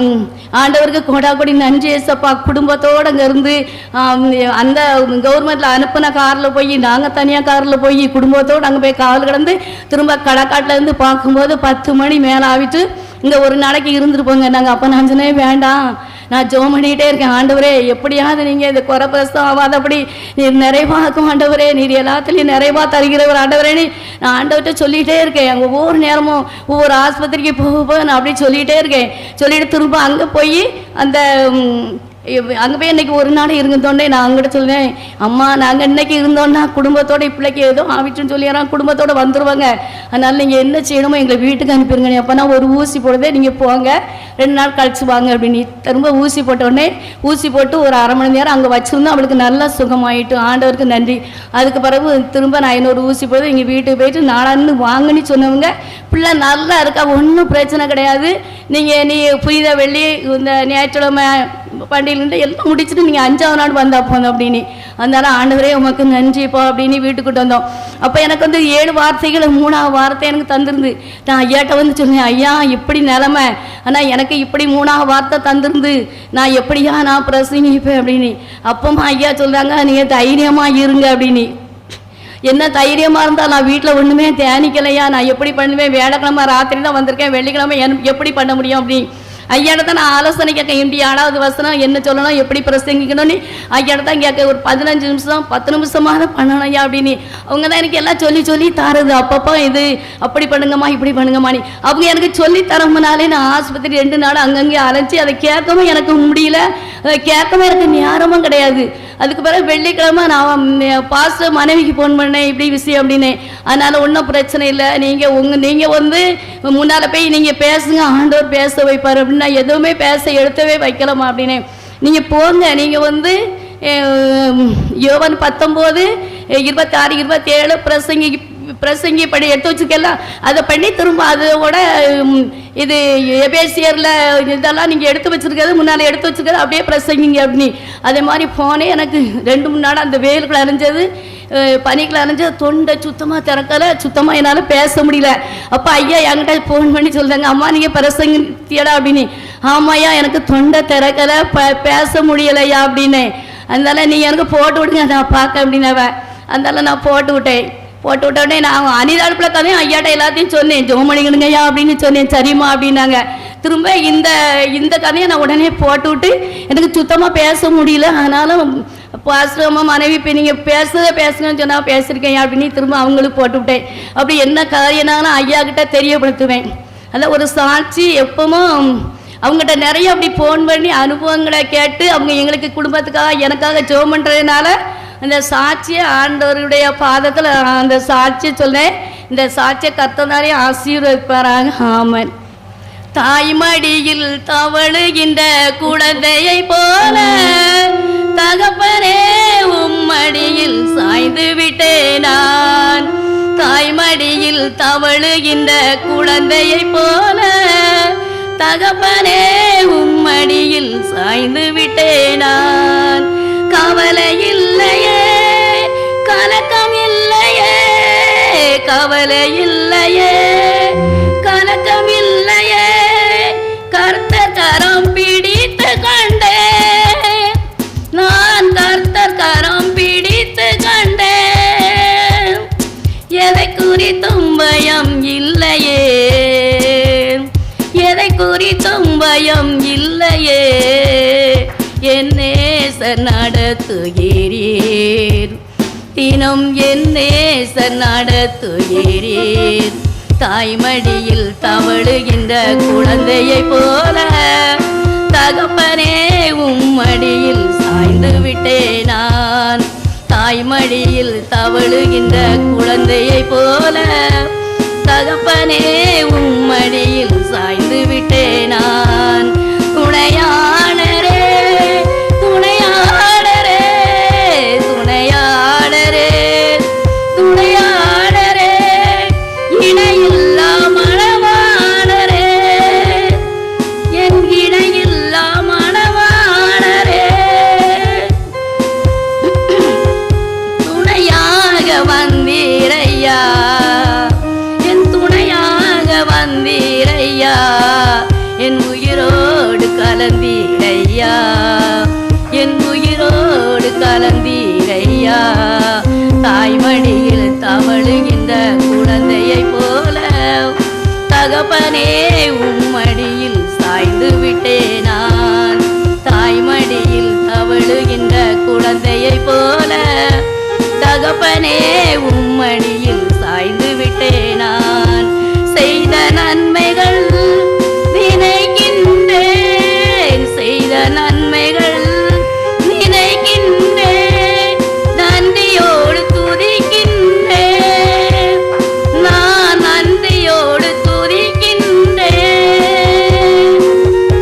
ஆண்டவருக்கு கொடாக்கொடி நன்றி ஏசப்பா. குடும்பத்தோடு அங்கே இருந்து அந்த கவர்மெண்ட்டில் அனுப்பின காரில் போய் நாங்கள் தனியாக காரில் போய் குடும்பத்தோடு அங்கே போய் காவல் கிடந்து திரும்ப கடக்காட்டிலேருந்து பார்க்கும்போது 10 மணி மேலே ஆகிட்டு இங்கே ஒரு நாளைக்கு இருந்துட்டு போங்க நாங்கள். அப்போ நான் சொன்னேன், வேண்டாம், நான் ஜெபம் பண்ணிக்கிட்டே இருக்கேன், ஆண்டவரே எப்படியாவது நீங்கள் இது குறை பிரசவம் ஆகாதபடி நீர் நிறைவாக்கும் ஆண்டவரே, நீர் எல்லாத்துலேயும் நிறைவாக தருகிறவர் ஆண்டவரே. நான் ஆண்டவர்கிட்ட சொல்லிகிட்டே இருக்கேன், ஒவ்வொரு நேரமும் ஒவ்வொரு ஆஸ்பத்திரிக்கு போக நான் அப்படி சொல்லிகிட்டே இருக்கேன். சொல்லிட்டு திரும்ப அங்கே போய் அங்கே போய் இன்றைக்கி ஒரு நாள் இருந்தோடனே நான் அங்கிட்ட சொல்லுவேன், அம்மா நாங்கள் இன்றைக்கி இருந்தோன்னா குடும்பத்தோடு பிள்ளைக்கு ஏதோ ஆவிட்டுன்னு சொல்லிடுறான், குடும்பத்தோடு வந்துடுவாங்க, அதனால் நீங்கள் என்ன செய்யணுமோ எங்களை வீட்டுக்கு அனுப்பிடுங்க. அப்போ நான் ஒரு ஊசி போடுதே, நீங்கள் போங்க 2 நாள் கழிச்சு வாங்க அப்படின்னு. திரும்ப ஊசி போட்டோடனே ஊசி போட்டு ஒரு 1/2 மணி நேரம் அங்கே வச்சுருந்தோம். அவளுக்கு நல்லா சுகமாயிட்டு, ஆண்டவருக்கு நன்றி. அதுக்கு பிறகு திரும்ப நான் இன்னொரு ஊசி போட்டு எங்கள் வீட்டுக்கு போயிட்டு நாளான்னு வாங்கன்னு சொன்னவங்க, பிள்ளை நல்லா இருக்கா, ஒன்றும் பிரச்சனை கிடையாது, நீங்கள் புனித வெள்ளி இந்த ஞாயிற்றுக்கிழமை பண்டிகைலேருந்து எல்லாம் முடிச்சுட்டு நீங்கள் 5ஆவது நாள் வந்தா போதும் அப்படின்னு. அதனால ஆண்டவரே உமக்கு நன்றிப்பா அப்படின்னு வீட்டுக்கிட்டு வந்தோம். அப்போ எனக்கு 7 வார்த்தைகள் 3ஆவது வார்த்தை எனக்கு தந்திருந்து. நான் ஐயாட்ட சொன்னேன், ஐயா இப்படி நிலமை, ஆனால் எனக்கு இப்படி 3ஆவது வார்த்தை தந்திருந்து, நான் எப்படியா நான் பிரசங்கிப்பேன் அப்படின்னு. அப்பமா ஐயா சொல்கிறாங்க, நீங்கள் தைரியமாக இருங்க அப்படின்னு. என்ன தைரியமாக இருந்தால் நான் வீட்டில் ஒன்றுமே தியானிக்கலையா, நான் எப்படி பண்ணுவேன், வேலைக்கிழமை ராத்திரி தான் வந்திருக்கேன், வெள்ளிக்கிழமை எப்படி பண்ண முடியும் அப்படி ஐயாட்ட தான் நான் ஆலோசனை கேட்க. இப்படி 7வது வசனம் என்ன சொல்லணும், எப்படி பிரசங்கிக்கணும்னு ஐயாட்ட தான் கேட்க. ஒரு 15 நிமிஷம் 10 நிமிஷமாக தான் பண்ணணும் ஐயா அப்படின்னு. அவங்க தான் எனக்கு எல்லாம் சொல்லி சொல்லி தருது. அப்பப்போ இது அப்படி பண்ணுங்கம்மா இப்படி பண்ணுங்கம்மான்னு அவங்க எனக்கு சொல்லி தரமுனாலே நான் ஆஸ்பத்திரி 2 நாள் அங்கங்கே அலைச்சி அதை கேட்கவும் எனக்கு முடியல, அதை கேட்கவும் எனக்கு நேரமும் கிடையாது. அதுக்கு பிறகு வெள்ளிக்கிழமை நான் பாஸ்டர் மனைவிக்கு ஃபோன் பண்ணேன், இப்படி விஷயம் அப்படின்னு. அதனால் ஒன்றும் பிரச்சனை இல்லை, நீங்கள் வந்து முன்னால் போய் நீங்கள் பேசுங்க, ஆண்டவர் பேச வைப்பார் அப்படின்னு. நான் எதுவுமே பேச எடுத்தவே வைக்கலாமா அப்படின்னு. நீங்கள் போங்க, நீங்கள் வந்து யோவான் 19, 26, 27 பிரசங்கி படி எடுத்து வச்சுக்கலாம். அதை பண்ணி திரும்ப அதோட இது எபேசியரில் இதெல்லாம் நீங்கள் எடுத்து வச்சுருக்கிறது முன்னால் எடுத்து வச்சுருக்கிறது அப்படியே பிரசங்கிங்க அப்படின்னு. அதே மாதிரி ஃபோனே எனக்கு 2-3 நாள் அந்த வெயிலுக்குள்ள அரைஞ்சது, பனிக்குள்ள அரைஞ்சது, தொண்டை சுத்தமாக திறக்கலை, சுத்தமாக என்னால் பேச முடியல. அப்போ ஐயா என்கிட்ட ஃபோன் பண்ணி சொல்கிறாங்க, அம்மா நீங்கள் பிரசங்கியடா அப்படின்னு. ஆமாய்யா எனக்கு தொண்டை திறக்கலை, பேச முடியலையா அப்படின்னு. அதனால நீங்கள் எனக்கு போட்டு விடுங்க நான் பார்க்க அப்படின்னாவ. அதனால நான் போட்டு விட்டேன். போட்டு விட்டோடனே நான் அனிதாடுப்பில் கதையும் ஐயாட்ட எல்லாத்தையும் சொன்னேன், ஜெபம் பண்ணிக்கணுங்கய்யா அப்படின்னு சொன்னேன். சரிம்மா அப்படின்னாங்க. திரும்ப இந்த கதையை நான் உடனே போட்டு விட்டு எனக்கு சுத்தமாக பேச முடியல. ஆனாலும் பாஸ்டர் அம்மா மனைவி இப்போ நீங்கள் பேசுங்கன்னு சொன்னால் பேசியிருக்கேன் அப்படின்னு திரும்ப அவங்களுக்கு போட்டு விட்டேன். அப்படி என்ன காரியனாலும் ஐயா கிட்ட தெரியப்படுத்துவேன். அதில் ஒரு சாட்சி எப்பவும் அவங்ககிட்ட நிறைய அப்படி ஃபோன் பண்ணி அனுபவங்களை கேட்டு அவங்க எங்களுக்கு குடும்பத்துக்காக எனக்காக ஜெபம் பண்ணுறதுனால அந்த சாட்சியை ஆண்டவருடைய பாதத்தில் அந்த சாட்சியை சொல்றேன். இந்த சாட்சியை கர்த்தனாலே ஆசீர்வதிப்பாராங்க. ஆமன். தாய்மடியில் தவழுகின்ற குழந்தையை போல தகப்பனே உம்மடியில் சாய்ந்து விட்டேன் நான். தாய்மடியில் தவழுகின்ற குழந்தையை போல தகப்பனே உம்மடியில் சாய்ந்து விட்டேன் நான். கவலை இல்லையே, கலக்கம் இல்லையே, கவலை இல்லையே, கலக்கம் இல்லையே, கர்த்தர் கரம் பிடித்து கண்டேன் நான், கர்த்தர் கரம் பிடித்து கண்டேன். எதை குறித்தும் பயம் இல்லையே, எதை குறித்தும் பயம் இல்லையே, என் நேசர் நடத்துகிறீர், தினம் என் நேசர் நடத்துகிறீர். தாய்மடியில் தவழுகின்ற குழந்தையை போல தகப்பனே உம்மடியில் சாய்ந்து விட்டேன் நான். தாய்மடியில் தவழுகின்ற குழந்தையை போல தகப்பனே உம்மடியில் சாய்ந்து விட்டேன் நான். துணையாளரே துணையாளரே துணையாளரே துணையாளரே இணையில்லா மணவாளரே, என் இணையில்லா மணவாளரே, துணையாக வந்தீரையா, என் துணையாக வந்தீரையா, என் உயிரோடு கலந்தீரையா, என் உயிரோடு கலந்தீரையா. தாய்மடியில் தவழுகின்ற குழந்தையை போல தகப்பனே உம்மடியில் சாய்ந்து விட்டேன் நான். தாய்மடியில் தவழுகின்ற குழந்தையை போல தகப்பனே உம்மடியில் சாய்ந்து விட்டேன் நான். செய்த நன்மைகள் நினைக்கின்றேன், செய்த நன்மைகள் நினைக்கின்றேன், நன்றியோடு துதிக்கின்றேன், நான் நன்றியோடு துதிக்கின்றேன்.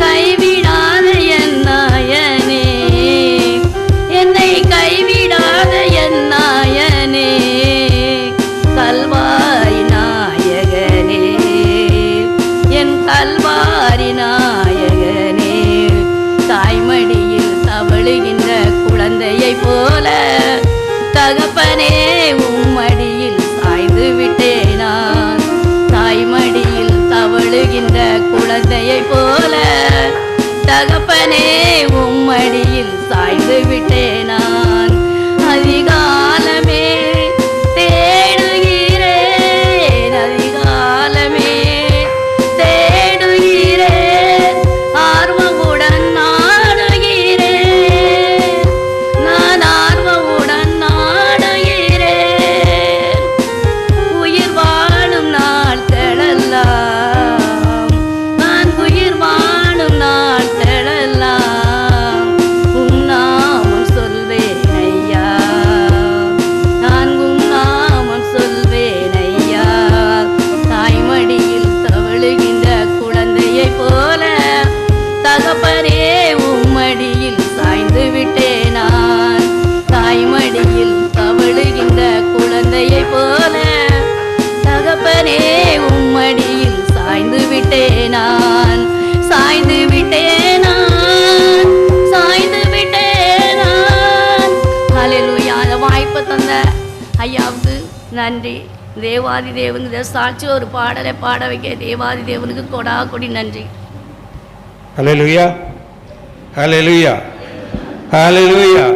கைவிடாத என் நாயனே, என்னை கைவிடாத என் நாயனே, கல்வாரி நாயகனே, என் கல்வாரி நாயகனே. தாய்மடியில் தவழுகின்ற குழந்தையை போல தகப்பனே உம்மடியில் சாய்ந்து விட்டேன் நான். தாய்மடியில் தவழுகின்ற குழந்தையை போல தகப்பனே உம்மடியில் சாய்ந்து விட்டேன் நான். அதிகாலமே விட்டேன் நான், சாய்ந்து விட்டேன் நான், சாய்ந்து விட்டேன் நான். ஹல்லேலூயா. அந்த வாய்ப்பை தந்த ஐயாவுக்கு நன்றி. தேவாதி தேவனுக்கு சாட்சி ஒரு பாடலை பாட வைக்க தேவாதி தேவனுக்கு கொடா கொடி நன்றி. ஹல்லேலூயா, ஹல்லேலூயா, ஹல்லேலூயா.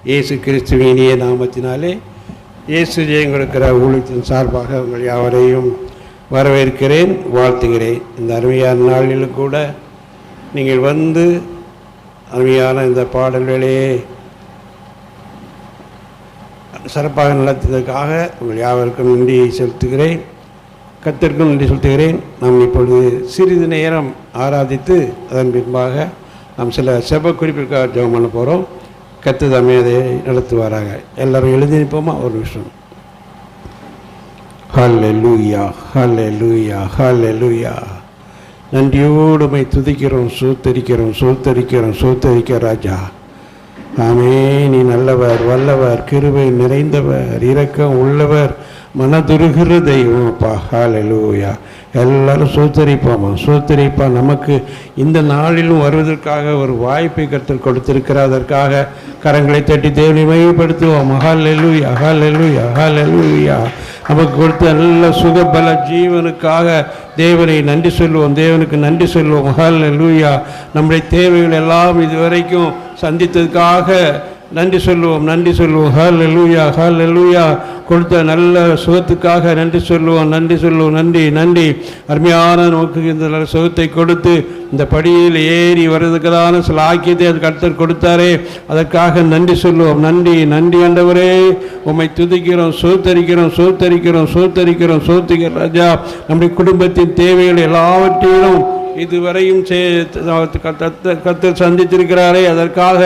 இயேசு கிறிஸ்துவின் இனிய நாமத்தினாலே இயேசு ஜெயம் கொடுக்கிற ஊழியத்தின் சார்பாக உங்கள் யாவரையும் வரவேற்கிறேன், வாழ்த்துகிறேன். இந்த அருமையான நாளிலும் கூட நீங்கள் வந்து அருமையான இந்த பாடல்களையே சிறப்பாக நடத்தியதற்காக உங்கள் யாவருக்கும் நன்றியை செலுத்துகிறேன், கர்த்தருக்கும் நன்றி செலுத்துகிறேன். நாம் இப்பொழுது சிறிது நேரம் ஆராதித்து அதன் பின்பாக நாம் சில செப குறிப்பிற்காக ஜெபம் பண்ண போகிறோம். கர்த்தர் தாமே அதை நடத்துவாராக. எல்லாரும் எழுதி நிற்போமா ஒரு நிமிஷம். ஹல்லேலூயா, ஹல்லேலூயா, ஹல்லேலூயா. நன்றியோடு உம்மை துதிக்கிறோம், சோத்தரிக்கிறோம், சோத்தரிக்கிறோம், சோத்தரிக்க ராஜா. ஆமே, நீ நல்லவர், வல்லவர், கிருபை நிறைந்தவர், இரக்கம் உள்ளவர், மனதுருகிற தெய்வம் அப்பா. ஹல்லேலூயா. எல்லாரும் சோத்தரிப்போமா, சோத்தரிப்பா. நமக்கு இந்த நாளிலும் வருவதற்காக ஒரு வாய்ப்பை கர்த்தர் கொடுத்திருக்கிறார். அதற்காக கரங்களை தட்டி தேவனை மையப்படுத்துவோம். ஹல்லேலூயா, ஹல்லேலூயா, ஹல்லேலூயா. நமக்கு கொடுத்த நல்ல சுகபல ஜீவனுக்காக தேவனை நன்றி சொல்லுவோம், தேவனுக்கு நன்றி சொல்லுவோம். ஹல்லேலூயா. நம்முடைய தேவைகள் எல்லாம் இதுவரைக்கும் சந்தித்ததுக்காக நன்றி சொல்லுவோம், நன்றி சொல்லுவோம். ஹல்லேலூயா, ஹல்லேலூயா. கொடுத்த நல்ல சுகத்துக்காக நன்றி சொல்லுவோம், நன்றி சொல்லுவோம். நன்றி, நன்றி. அருமையான நமக்கு இந்த நல்ல சுகத்தை கொடுத்து இந்த படியில் ஏறி வருவதற்கான சில ஆக்கியத்தை அது கர்த்தர் கொடுத்தாரே, அதற்காக நன்றி சொல்லுவோம். நன்றி, நன்றி ஆண்டவரே. உம்மை துதிக்கிறோம், சோத்தரிக்கிறோம், சோத்தரிக்கிறோம், சோத்தரிக்கிறோம், சோத்திக்கிற ராஜா. நம்முடைய குடும்பத்தின் தேவைகள் எல்லாவற்றிலும் இதுவரையும் கர்த்தர் சந்தித்திருக்கிறாரே, அதற்காக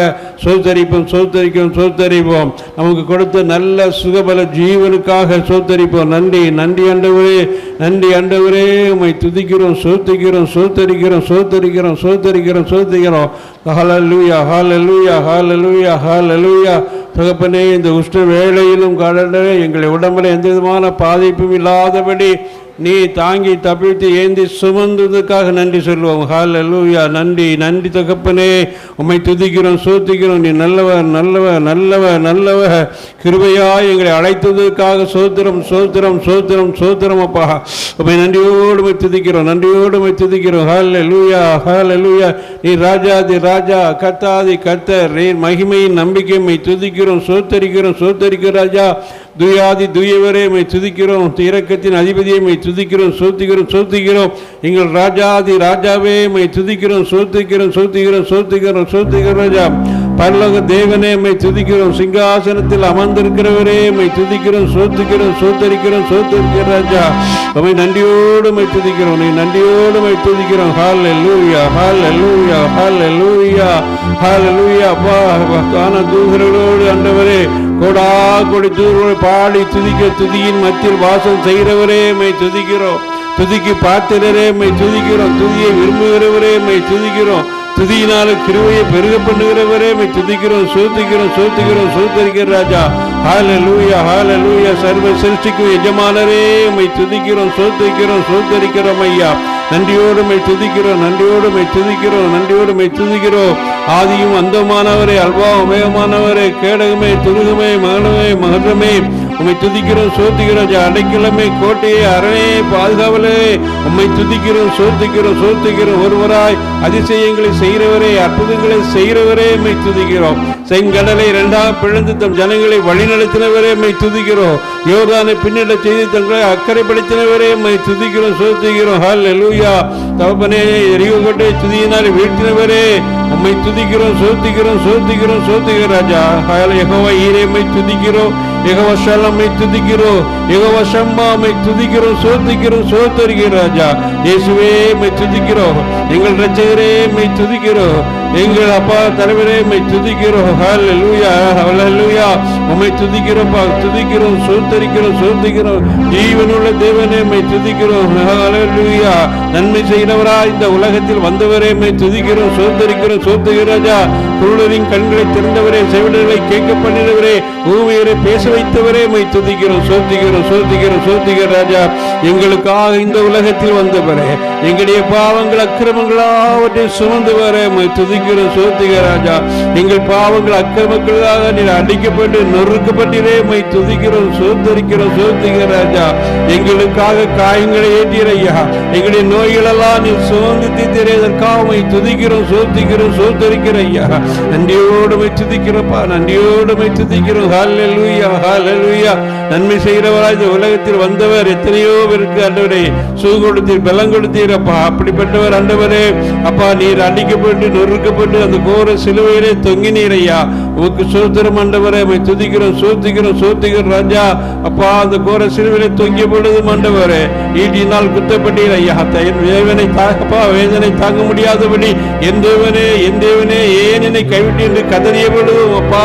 சோத்தரிப்போம், சோத்தரிப்போம், சோத்தரிப்போம். நமக்கு கொடுத்த நல்ல சுகபல ஜீவனுக்காக சோத்தரிப்போம். நன்றி, நன்றி ஆண்டவரே, நன்றி ஆண்டவரே. உம்மை துதிக்கிறோம், சோத்திக்கிறோம், சோத்தரிக்கிறோம், சோத்தரிக்கிறோம், சோத்தரிக்கிறோம், சோத்திக்கிறோம். ஹல்லேலூயா, ஹல்லேலூயா, ஹல்லேலூயா, ஹல்லேலூயா. தகப்பனே, இந்த உஷ்ண வேளையிலும் கடலே எங்களை உடம்புல எந்த விதமான பாதிப்பும் இல்லாதபடி நீ தாங்கி தப்பித்து ஏந்தி சுமந்ததுக்காக நன்றி சொல்லுவோம். ஹல்லேலூயா. நன்றி, நன்றி தகப்பனே. உம்மை துதிக்கிறோம், சோத்திக்கிறோம். நீ நல்லவர், நல்லவர், நல்லவர், நல்லவர். கிருபையாய் எங்களை அழைத்ததற்காக சோத்திரம், சோத்திரம், சோத்திரம், சோத்திரம் அப்பா. உம்மை நன்றியோடு உம்மை துதிக்கிறோம், நன்றியோடு உம்மை துதிக்கிறோம். ஹல்லேலூயா, ஹல்லேலூயா. நீ ராஜாதி ராஜா, கர்த்தாதி கர்த்தர், நீ மகிமையின் நம்பிக்கை. உம்மை துதிக்கிறோம், சோத்தரிக்கிறோம், சோத்தரிக்கிற ராஜா. துயாதி துயவரே உம்மை துதிக்கிறோம், இரக்கத்தின் அதிபதியை உம்மை துதிக்கிறோம், சோத்திக்கிறோம், சோத்திக்கிறோம். எங்கள் ராஜாதி ராஜாவே உம்மை துதிக்கிறோம், சோத்திக்கிறோம், சோத்திக்கிறோம், சோத்திக்கிறோம், சோத்திக்கிறோம் ராஜா. பரலோக தேவனே உம்மை துதிக்கிறோம், சிங்காசனத்தில் அமர்ந்திருக்கிறவரே உம்மை துதிக்கிறோம், சோத்திக்கிறோம், சோத்தரிக்கிறோம், சோத்தரிக்கிற ராஜா. உம்மை நன்றியோடு உம்மை துதிக்கிறோம், நீ நன்றியோடு உம்மை துதிக்கிறோம். ஹல்லேலூயா, ஹல்லேலூயா, ஹல்லேலூயா, ஹல்லேலூயா. அப்பா, தான தூதர்களோடு ஆண்டவரே கோடா கொடி தூதர்களை பாடி துதிக்க துதியின் மத்தியில் வாசம் செய்கிறவரே உம்மை துதிக்கிறோம். துதிக்கு பாத்திரரே உம்மை துதிக்கிறோம், துதியை விரும்புகிறவரே உம்மை துதிக்கிறோம். துதியினால கிருபையை பெருக பண்ணுகிறவரே உம்மை துதிக்கிறோம், சோத்திக்கிறோம், சோத்திக்கிறோம், சோத்தரிக்கிற ராஜா. ஹல்லேலூயா, ஹல்லேலூயா. சர்வ சிருஷ்டிக்கும் எஜமானரே உம்மை துதிக்கிறோம், சோத்திக்கிறோம், சோத்தரிக்கிறோம் ஐயா. நன்றியோடு உம்மை துதிக்கிறோம், நன்றியோடு உம்மை துதிக்கிறோம், நன்றியோடு உம்மை துதிக்கிறோம். ஆதியும் அந்தமானவரே, அல்வா உமயமானவரே, கேடகமே, துருகமே, மகனமே, மகரமே உம்மை துதிக்கிறோம், சோத்திக்கிறோம். அடைக்கலமே, கோட்டையே, அரணே, பாதுகாவலே உம்மை துதிக்கிறோம், சோத்திக்கிறோம், சோத்திக்கிறோம். ஒருவராய் அதிசயங்களை செய்கிறவரே, அற்புதங்களை செய்கிறவரே உம்மை துதிக்கிறோம். செங்கடலை இரண்டாக பிளந்து தம் ஜனங்களை வழிநடத்தினவரே உம்மை துதிக்கிறோம். யோர்தானை பின்னிட செய்து தங்களை அக்கறைப்படுத்தினவரே உம்மை துதிக்கிறோம், சோத்திக்கிறோம். ஹல்லேலூயா. தகப்பனே, எரிகோ கோட்டை துதியினால் வீழ்த்தினவரே உம்மை துதிக்கிறோம், சோத்திக்கிறோம், சோத்திக்கிறோம், சோத்திக்கிற ராஜா. யெகோவா ஈரே உம்மை துதிக்கிறோம், யெகோவா ஷலம்மை துதிக்கிறோம், யெகோவா ஷம்மாமை துதிக்கிறோம், சோத்திக்கிறோம், சோத்தரிக்கிற ராஜா. இயேசுவே உம்மை துதிக்கிறோம், எங்கள் இரட்சகரே உம்மை துதிக்கிறோம். எங்கள் அப்பா தலைவரே உம்மை துதிக்கிறோம். ஹல்லேலூயா ஹல்லேலூயா. உம்மை துதிக்கிறோம்ப்பா, துதிக்கிறோம், சோத்தரிக்கிறோம். ஜீவனுள்ள தேவனே உம்மை துதிக்கிறோம். ஹல்லேலூயா. நன்மை செய்கிறவரா இந்த உலகத்தில் வந்தவரே உம்மை துதிக்கிறோம், சோத்தரிக்கிறோம் ராஜா. குருடரின் கண்களை திறந்தவரே, செவிடர்களை கேட்க பண்ணினவரே, ஊமையரை பேச வைத்தவரே உம்மை துதிக்கிறோம், சோத்திக்கிறோம் ராஜா. எங்களுக்காக இந்த உலகத்தில் வந்தவரே, எங்களுடைய பாவங்கள் அக்கிரமங்களாவற்றை சுமந்து வர உம்மை துதிக்கிறோம், சோத்திக ராஜா. எங்கள் பாவங்கள் அக்கிரமங்களுக்காக நீர் அடிக்கப்பட்டு நொறுக்கப்பட்டிலே உம்மை துதிக்கிறோம், சோத்திக ராஜா. எங்களுக்காக காயங்களை ஏற்றீரையா, எங்களுடைய நோய்களெல்லாம் நீர் சுமந்து தீர்த்ததற்காக உம்மை துதிக்கிறோம், சோத்தரிக்கிற ஐயா. நன்றியோடு உம்மை துதிக்கிறோம்ப்பா, நன்றியோடு உம்மை துதிக்கிறோம். ஹல்லேலூயா ஹல்லேலூயா. நன்மை செய்கிறவராய் இந்த உலகத்தில் வந்தவர் எத்தனையோ பேருக்கு ஆண்டவரே சுகம் கொடுத்தீர், பலம் கொடுத்தீரப்பா. அப்படிப்பட்டவர் ஆண்டவரே அப்பா, நீர் அடிக்கப்பட்டு நொறுக்கப்பட்டு அந்த கோர சிலுவையிலே தொங்கினீர் ஐயா. உமக்கு சோத்திரம் ஆண்டவரே, உம்மை துதிக்கிறோம், சோத்திக்கிறோம் ராஜா. அப்பா, அந்த கோர சிலுவையிலே தொங்கிய பொழுதும் ஆண்டவரே ஈட்டினால் குத்தப்பட்டீர் ஐயா. தேவனை தாக்கப்பா, வேதனை தாங்க முடியாதபடி என் தேவனே ஏன் என்னை கைவிட்டு என்று கதறிய பொழுதும் அப்பா,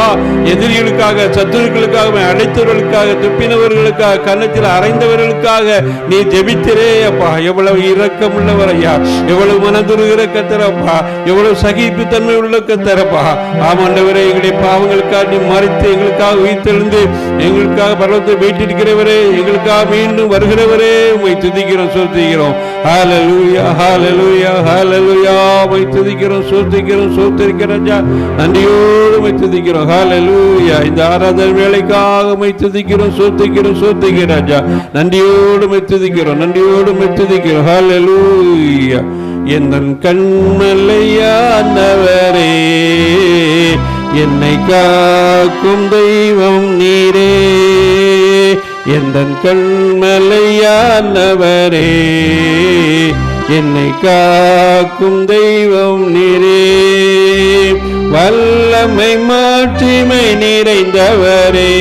எதிரிகளுக்காக, சத்துருக்களுக்காக, அடைத்தவர்களுக்காக, துப்பினவர்களுக்காக, கன்னத்தில் அரைந்தவர்களுக்காக நீ ஜெபித்திரே அப்பா. எவ்வளவு இரக்கமுள்ளவர் ஐயா, எவ்வளவு மனதுருகிற கத்தரப்பா, எவ்வளவு சகிப்பு தன்மை உள்ள கத்தரப்பா. ஆமாண்டவரே, எங்களுடைய பாவங்களுக்காக நீ மறித்து எங்களுக்காக உயிர்த்தெழுந்து எங்களுக்காக பரலோகத்தை வீட்டிருக்கிறவரே, எங்களுக்காக மீண்டும் வருகிறவரே உம்மை துதிக்கிறோம், சோத்திக்கிறோம். ஹல்லேலூயா ஹல்லேலூயா ஹல்லேலூயா. உம்மை துதிக்கிறோம், சோத்திக்கிறோம் ராஜா. நன்றியோடு உம்மை துதிக்கிறோம். ஹல்லேலூயா. இந்த ஆராதனை வேளைக்காக உம்மை துதிக்கிறோம், சோத்திக்கிறோம் ராஜா. நன்றியோடு உம்மை துதிக்கிறோம். ஹல்லேலூயா. எந்தன் கண்மலையானவரே, என்னை காக்கும் தெய்வம் நீரே. எந்தன் கண்மலையானவரே, என்னை காக்கும் தெய்வம் நீரே. வல்லமை மாட்சிமை நிறைந்தவரே,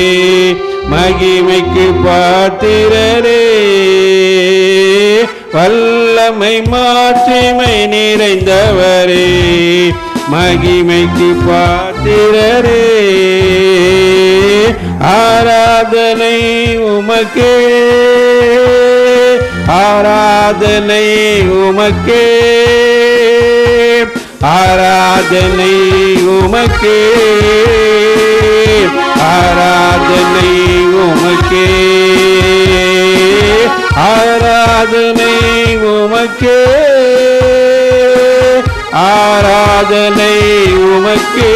மகிமைக்கு பாத்திரரே. வல்லமை மாட்சிமை நிறைந்தவரே, மகிமைக்கு பாத்திரரே. ஆராதனை உமக்கே, ஆராதனை உமக்கே, ஆராதனை உமக்கே, ஆராதனை உமக்கே, ஆராதனை உமக்கே, ஆராதனை உமக்கே,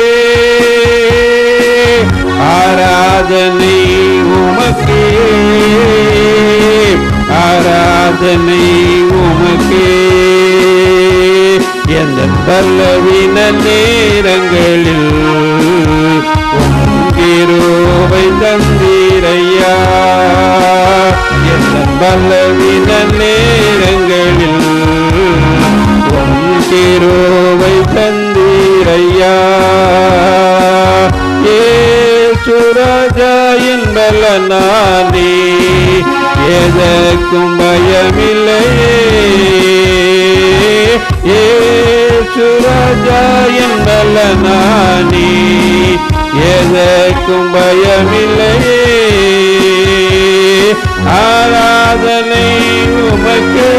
ஆராதனை உமக்கே, ஆராதனை உமக்கே. எந்த பல்லவின நேரங்களில் கிருபை தந்தீரையா. எந்த பல்லவின நேரங்களில் கிருபை தந்தீரையா. ஏசு ராஜா என் பலனானே, எதற்கும் பயமில்லையே. ஏசு ராஜா என் பலனானே, எதற்கும் பயமில்லையே. ஆராதனை உமக்கே,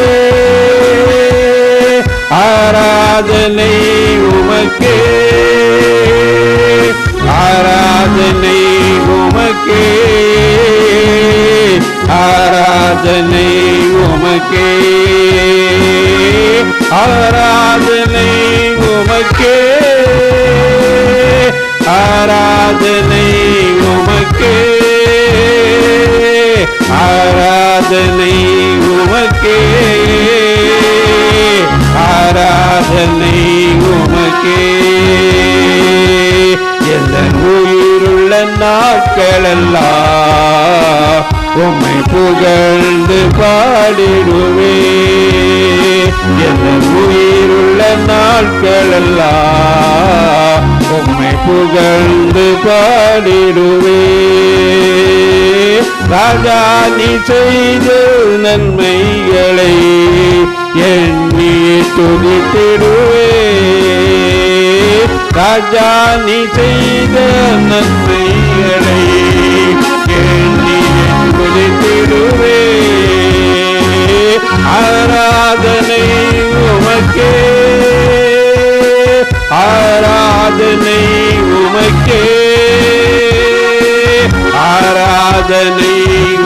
ஆராதனை உமக்கே, ஆராதனை உமக்கே, ஆராதனை உமக்கே, ஆராதனை உமக்கே, ஆராதனை உமக்கே, ஆராதனை உமக்கே, ஆராதனை உமக்கே. எந்த உயிருள்ள நாட்களெல்லாம் உம்மை புகழ்ந்து பாடிடுவே. எந்த உயிருள்ள நாட்களெல்லாம் உம்மை புகழ்ந்து பாடிடுவே. ராஜா நீ செய்த நன்மைகளை எண்ணி துதித்திடுவே. ராஜா நீ செய்த நன்மைகளை எண்ணி துதித்திடுவே. ஆராதனை உமக்கே, ஆராதனை உமக்கே, ஆராதனை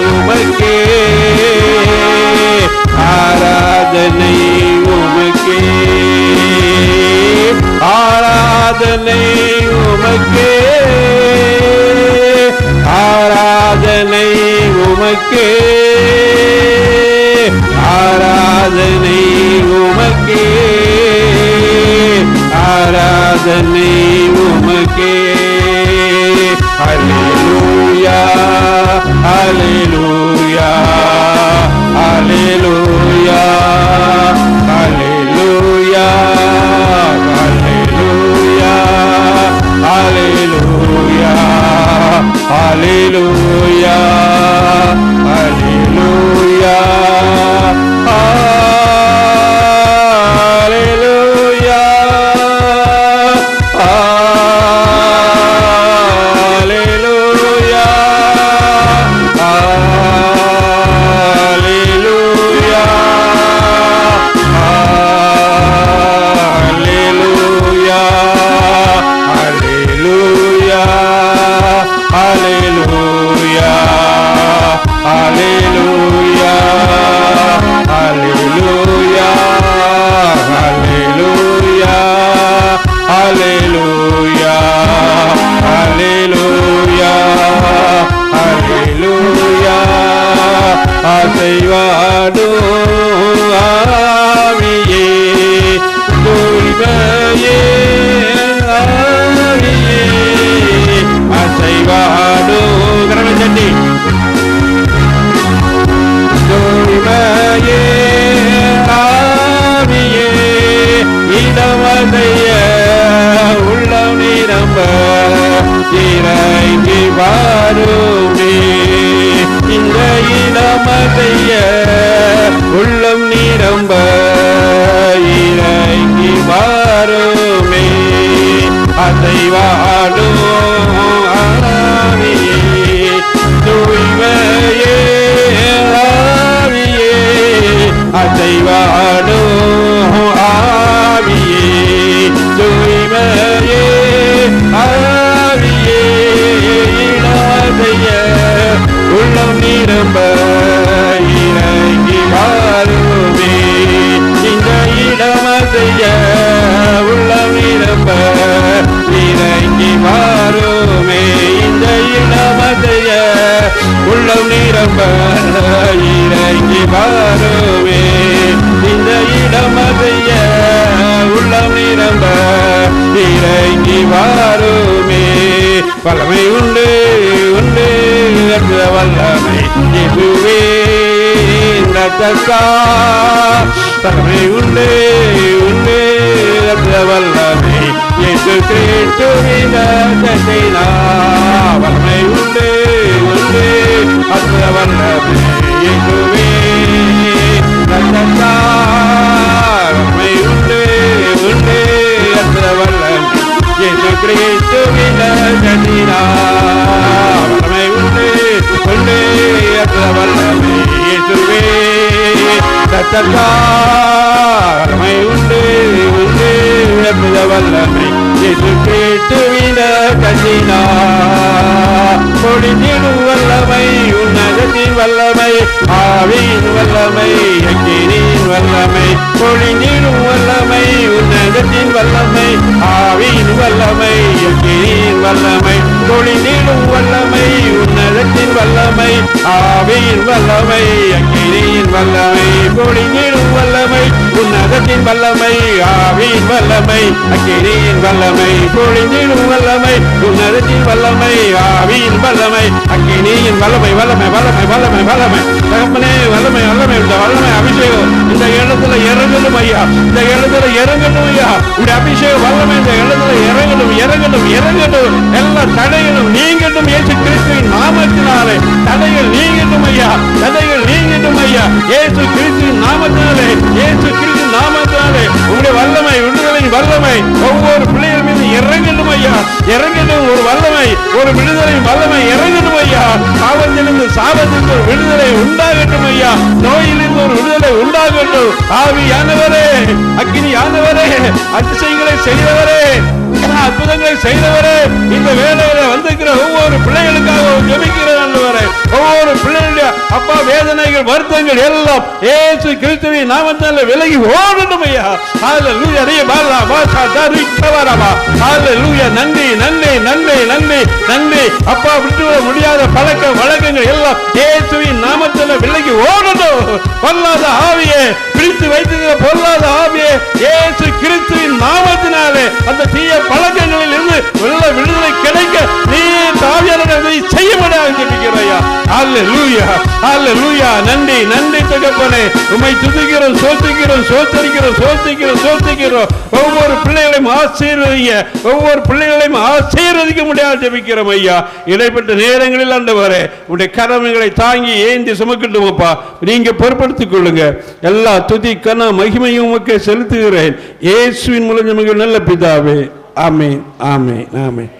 உமக்கே, ஆராதனை உமக்கே, ஆராதனை உமக்கே, ஆராதனை உமக்கே, ஆராதனை உமக்கே, ஆராதனை உமக்கே. அல்லேலூயா, அல்லேலூயா, அல்லேலூயா, அல்லேலூயா, அல்லேலூயா, அல்லேலூயா, அல்லேலூயா, அல்லேலூயா, உள்ளம் நிரம்ப இறங்கி வாருமே. அசைவாடும் ஆவியே, தூய்மையே ஆவியே, அசைவாடும் ஆவியே, தூய்மையே ஆவியே, இடாதைய உள்ளம் நிரம்ப இறங்கி வாருமே. இந்த இடமதைய உள்ளம் நிரம்ப இறங்கி வாருமே. இந்த இடமதைய உள்ளம் நிரம்ப இறங்கி வாருமே. இந்த இடமதைய உள்ளம் நிரம்ப இறங்கி வாருமே. வல்லமை உண்டு உண்டு வல்லமை இயேசுவே வல்லமை உண்டு உண்டு வல்லமை இயேசு கிறிஸ்துவின் ரத்தத்தினா. வல்லமை உண்டு உண்டு வல்லமை இயேசுவே ரத்தத்தா. வல்லமை உண்டு உண்டு வல்லமை இயேசு கிறிஸ்துவின் ரத்தத்தினா. வல்லமை உண்டு உண்டு வல்லமை இயேசுவே ரத்தத்தா. வல்லமை உண்டு உண்டு வல்லமை இயேசு கிறிஸ்துவின் ரத்தத்தினா. பொழிந்திடும் வல்லமை உன்னதத்தின் வல்லமை, ஆவியின் வல்லமை, அக்கினியின் வல்லமை. பொழிந்திடும் வல்லமை உன்னதத்தின் வல்லமை, ஆவியின் வல்லமை, அக்கினியின் வல்லமை. பொழிந்திடும் வல்லமை உன்னதத்தின் வல்லமை, ஆவியின் வல்லமை, அக்கினியின் வல்லமை. பொழிந்திடும் வல்லமை உன்னதத்தின் வல்லமை, ஆவியின் வல்லமை, அக்கினியின் வல்லமை. பொழிந்திடும் வல்லமை உன்னதத்தின் வல்லமை, ஆவியின் வல்லமை, அக்கினியின் வல்லமை. வல்லமை வல்லமை வல்லமை வல்லமை தகப்பனே, வல்லமை வல்லமை. இந்த வல்லமை அபிஷேகம் இந்த இடத்துல இறங்கணும் ஐயா, இந்த இடத்துல இறங்கணும் ஐயா. இந்த அபிஷேக வல்லமை இந்த இடத்துல இறங்கணும் இறங்கணும் இறங்கணும். எல்லா தடைகளும் நீங்கட்டும் இயேசு கிறிஸ்துவின் நாமத்தினாலே. தடைகள் நீங்கட்டும் ஐயா, தடைகள் நீங்கட்டும் ஐயா, இயேசு கிறிஸ்துவின் நாமத்தினாலே, இயேசு கிறிஸ்து நாமத்தினாலே. உங்களுடைய வல்லமை, விடுதலையின் வல்லமை ஒவ்வொரு பிள்ளைகள் மீது இறங்க விடுதலை உண்டாகட்டும். ஆவியானவரே, அக்கினியானவரே, அதிசயங்களை செய்தவரே, அற்புதங்களை செய்தவரே, இந்த வேலையில வந்திருக்கிற ஒவ்வொரு பிள்ளைகளுக்காக ஜெபிக்கிற ஆண்டவரே, ஒவ்வொரு பிள்ளைகளுடைய அப்பா வேதனைகள் வருத்தங்கள் எல்லாம் இயேசு கிறிஸ்துவின் நாமத்தால் விலகி ஓடணும் ஐயா. ஹல்லேலூயா. ஹல்லேலூயா. நன்றி நன்றி நன்றி நன்றி நன்றி அப்பா. விட்டுவிட முடியாத பழக்க வழக்கங்கள் எல்லாம் இயேசுவின் நாமத்தால் விலகி ஓடணும். பொல்லாத ஆவியே, பிடித்து வைத்திருக்கிற பொல்லாத ஆவியே, இயேசு கிறிஸ்துவின் நாமத்தினாலே அந்த தீய பழக்கங்களில் இருந்து விடுதலை கிடைக்க நீ ஆவியானவரை செய்ய முடியாது ஜெபிக்கிறாயா. ஹல்லேலூயா. ஹல்லேலூயா. நன்றி நன்றி தகப்பனே, உம்மை துதிக்கிறோம், சோத்திக்கிறோம், சோத்தரிக்கிறோம், சோத்திக்கிறோம், சோத்திக்கிறோம். ஒவ்வொரு பிள்ளைகளையும் ஆசீர்வதிங்க, ஒவ்வொரு பிள்ளைகளையும் ஆசீர்வதிக்க முடியாது ஜெபிக்கிறோம் ஐயா. இடைப்பட்ட நேரங்களில் ஆண்டவரே உடைய கரங்களை தாங்கி ஏந்தி சுமக்கட்டுமப்பா. நீங்க பொறுப்படுத்திக் கொள்ளுங்க. எல்லா துதி கன மகிமையும் உமக்கு செலுத்துகிறேன் இயேசுவின் மூலம் நமக்கு நல்ல பிதாவே. ஆமென், ஆமென், ஆமென்.